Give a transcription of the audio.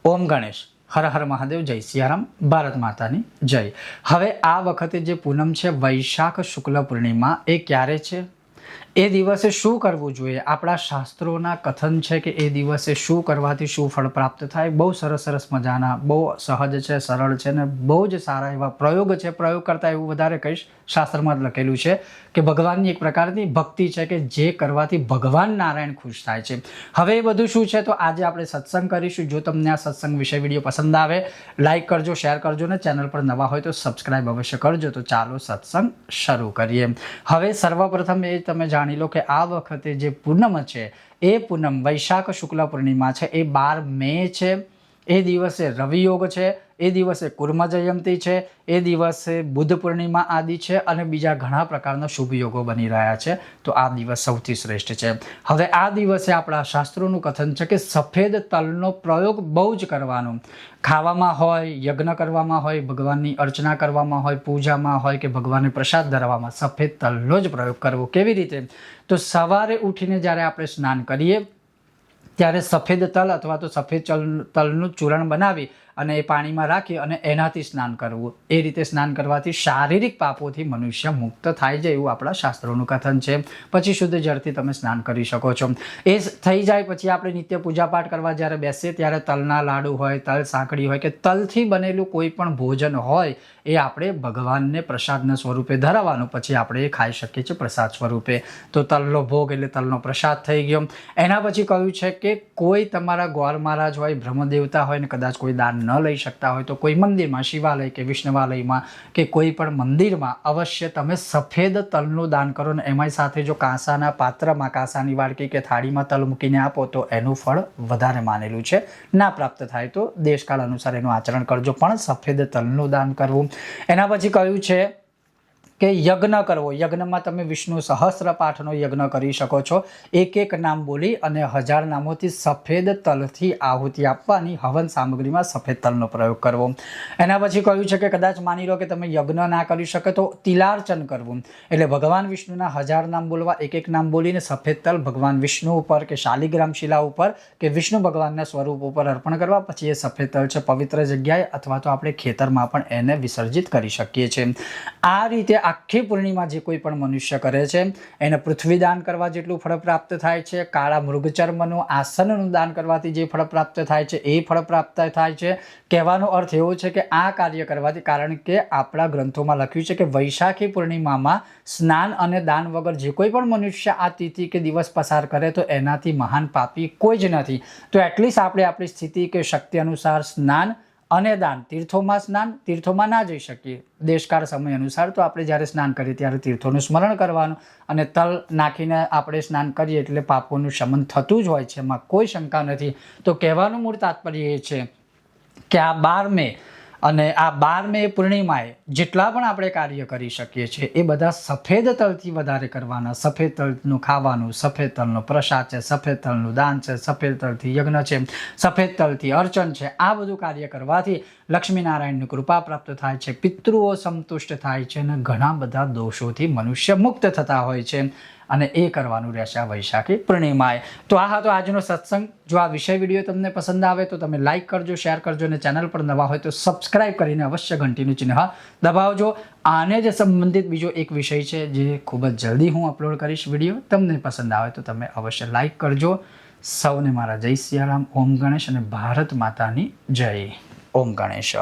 ઓમ ગણેશ, હર હર મહાદેવ, જય સિયારામ, ભારત માતાની જય। હવે આ વખતે જે પૂનમ છે વૈશાખ શુક્લ પૂર્ણિમા, એ ક્યારે છે, એ દિવસે શું કરવું જોઈએ, આપણા શાસ્ત્રોના કથન છે કે એ દિવસે શું કરવાથી શું ફળ પ્રાપ્ત થાય। બહુ સરસ સરસ મજાના, બહુ સહજ છે, સરળ છે ને બહુ જ સારા એવા પ્રયોગ છે। પ્રયોગ કરતાં એવું વધારે કહીશ, શાસ્ત્રમાં જ લખેલું છે કે ભગવાનની એક પ્રકારની ભક્તિ છે કે જે કરવાથી ભગવાન નારાયણ ખુશ થાય છે। હવે એ બધું શું છે, તો આજે આપણે સત્સંગ કરીશું। જો તમને આ સત્સંગ વિશે વિડીયો પસંદ આવે, લાઇક કરજો, શેર કરજો ને ચેનલ પર નવા હોય તો સબસ્ક્રાઇબ અવશ્ય કરજો। તો ચાલો સત્સંગ શરૂ કરીએ। હવે સર્વપ્રથમ એ તમે જાણી લો કે આ વખતે જે પૂનમ છે એ પૂનમ વૈશાખ શુક્લ પૂર્ણિમા છે, એ 12 મે છે। એ દિવસે રવિ યોગ છે, એ દિવસે કુર્મ જયંતી છે, એ દિવસે બુદ્ધ પૂર્ણિમા આદિ છે અને બીજા ઘણા પ્રકારના શુભ યોગો બની રહ્યા છે। તો આ દિવસ સૌથી શ્રેષ્ઠ છે। હવે આ દિવસે આપણા શાસ્ત્રોનું કથન છે કે સફેદ તલનો પ્રયોગ બહુ જ કરવાનો। ખાવામાં હોય, યજ્ઞ કરવામાં હોય, ભગવાનની અર્ચના કરવામાં હોય, પૂજામાં હોય કે ભગવાનને પ્રસાદ ધરવામાં સફેદ તલનો જ પ્રયોગ કરવો। કેવી રીતે, તો સવારે ઉઠીને જ્યારે આપણે સ્નાન કરીએ ત્યારે સફેદ તલ અથવા તો સફેદ તલનું ચૂરણ બનાવી અને એ પાણીમાં રાખી અને એનાથી સ્નાન કરવું। એ રીતે સ્નાન કરવાથી શારીરિક પાપોથી મનુષ્ય મુક્ત થાય છે, એવું આપણા શાસ્ત્રોનું કથન છે। પછી શુદ્ધ જળથી તમે સ્નાન કરી શકો છો। એ થઈ જાય પછી આપણે નિત્ય પૂજાપાઠ કરવા જ્યારે બેસીએ ત્યારે તલના લાડુ હોય, તલ સાંકળી હોય કે તલથી બનેલું કોઈ પણ ભોજન હોય એ આપણે ભગવાનને પ્રસાદના સ્વરૂપે ધરાવવાનું, પછી આપણે એ ખાઈ શકીએ છીએ પ્રસાદ સ્વરૂપે। તો તલનો ભોગ એટલે તલનો પ્રસાદ થઈ ગયો। એના પછી કહ્યું છે કે કોઈ તમારા ગોર મહારાજ હોય, બ્રહ્મદેવતા હોય ને કદાચ કોઈ દાન ન લઈ શકતા હોય તો કોઈ મંદિરમાં, શિવાલય કે વિષ્ણુવાલયમાં કે કોઈ પણ મંદિરમાં અવશ્ય તમે સફેદ તલનું દાન કરો ને એમાંય સાથે જો કાંસાના પાત્રમાં, કાંસાની વાડકી કે થાળીમાં તલ મૂકીને આપો તો એનું ફળ વધારે માનેલું છે। ના પ્રાપ્ત થાય તો દેશકાળ અનુસાર એનું આચરણ કરજો, પણ સફેદ તલનું દાન કરવું। એના પછી કહ્યું છે કે યજ્ઞ કરવો। યજ્ઞમાં તમે વિષ્ણુ સહસ્ત્ર પાઠનો યજ્ઞ કરી શકો છો। એક એક નામ બોલી અને 1000 નામોથી સફેદ તલથી આહુતિ આપવાની। હવન સામગ્રીમાં સફેદ તલનો પ્રયોગ કરવો। એના પછી કહ્યું છે કે કદાચ માની લો કે તમે યજ્ઞ ના કરી શકે તો તિલાર્ચન કરવું, એટલે ભગવાન વિષ્ણુના 1000 નામ બોલવા, એક એક નામ બોલીને સફેદ તલ ભગવાન વિષ્ણુ ઉપર કે શાલિગ્રામ શિલા ઉપર કે વિષ્ણુ ભગવાનના સ્વરૂપ ઉપર અર્પણ કરવા। પછી એ સફેદ તલ છે પવિત્ર જગ્યાએ અથવા તો આપણે ખેતરમાં પણ એને વિસર્જિત કરી શકીએ છીએ। આ રીતે આખી પૂર્ણિમા જે કોઈ પણ મનુષ્ય કરે છે એને પૃથ્વી દાન કરવા જેટલું ફળ પ્રાપ્ત થાય છે। કાળા મૃગચર્મનું આસનનું દાન કરવાથી જે ફળ પ્રાપ્ત થાય છે એ ફળ પ્રાપ્ત થાય છે। કહેવાનો અર્થ એવો છે કે આ કાર્ય કરવાથી, કારણ કે આપણા ગ્રંથોમાં લખ્યું છે કે વૈશાખી પૂર્ણિમામાં સ્નાન અને દાન વગર જે કોઈ પણ મનુષ્ય આ તિથિ કે દિવસ પસાર કરે તો એનાથી મહાન પાપી કોઈ જ નથી। તો એટલીસ્ટ આપણે આપણી સ્થિતિ કે શક્તિ અનુસાર સ્નાન અને દાન, તીર્થોમાં સ્નાન, તીર્થોમાં ના જઈ શકીએ દેશકાળ સમય અનુસાર, તો આપણે જ્યારે સ્નાન કરીએ ત્યારે તીર્થોનું સ્મરણ કરવાનું અને તલ નાખીને આપણે સ્નાન કરીએ એટલે પાપોનું શમન થતું જ હોય છે, એમાં કોઈ શંકા નથી। તો કહેવાનું મૂળ તાત્પર્ય એ છે કે આ 12 મે અને આ 12 મે પૂર્ણિમાએ જેટલા પણ આપણે કાર્ય કરી શકીએ છીએ એ બધા સફેદ તલથી વધારે કરવાના। સફેદ તલનું ખાવાનું, સફેદ તલનો પ્રસાદ છે, સફેદ તલનું દાન છે, સફેદ તલથી યજ્ઞ છે, સફેદ તલથી અર્ચન છે। આ બધું કાર્ય કરવાથી લક્ષ્મીનારાયણની કૃપા પ્રાપ્ત થાય છે, પિતૃઓ સંતુષ્ટ થાય છે અને ઘણા બધા દોષોથી મનુષ્ય મુક્ત થતા હોય છે, અને એ કરવાનું રહેશે આ વૈશાખી પૂર્ણિમાએ। તો આ હતો આજનો સત્સંગ। જો આ વિષય વિડીયો તમને પસંદ આવે તો તમે લાઇક કરજો, શેર કરજો અને ચેનલ પર નવા હોય તો સબસ્ક્રાઇબ કરીને અવશ્ય ઘંટીનું ચિહ્ન દબાવજો। આને જ સંબંધિત બીજો એક વિષય છે જે ખૂબ જ જલ્દી હું અપલોડ કરીશ વિડીયો, તમને પસંદ આવે તો તમે અવશ્ય લાઇક કરજો। સૌને મારા જય સિયારામ, ઓમ ગણેશ અને ભારત માતાની જય। ઓમ ગણેશ।